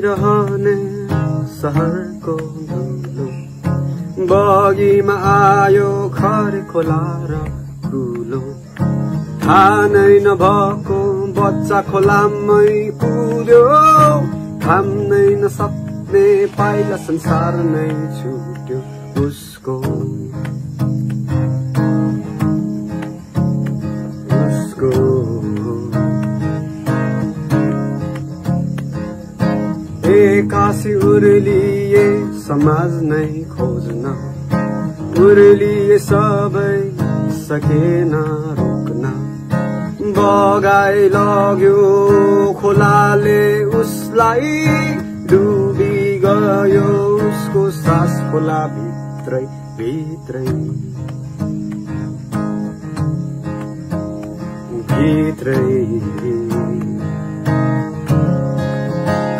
रहने सहरको धुलो बगीमा आयो खर खोला र कुलो थाहा नै नभएको बच्चा खोलामै पुग्यो थाम नै नसक्ने पाइला संसार नै छुट्यो उसको एकासी उर्लिए समाज नै खोज्न उर्लिए सबै सकेन रोक्न बगाइ लग्यो खोलाले उसलाई डुबी गयो उसको सास खोला भित्रै भित्रै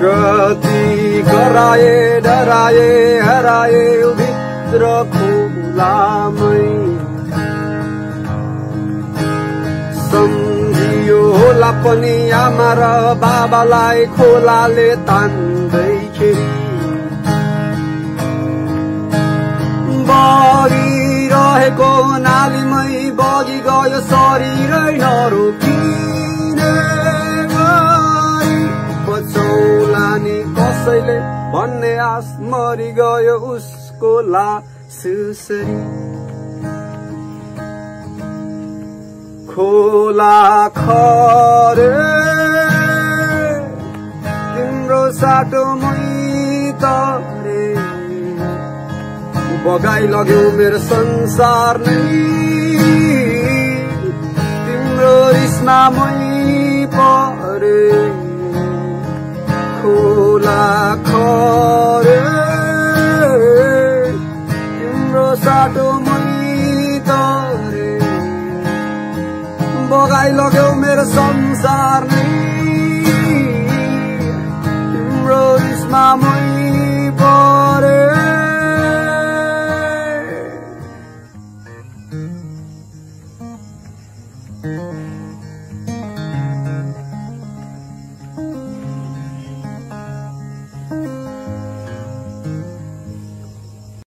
कति कराए डराए हराए भित्र खोलामै सम्झियो होला पनि आमा र बाबालाई खोलाले तान्दैखेरि बगिरहेको नालीमै बगी गयो शरीरै नरोकिने गरी बचौला नि कसैले भन्ने आस मरि गयो उसको लासुसरी खोला खरे तिम्रो साटोमै तरे बगाइ लग्यो मेरो संसार नै तिम्रो रिसमा मै परे खोला खरे तिम्रो साटो मै तरे बगाइ लग्यो मेरो संसार नै तिम्रो रिसमा मै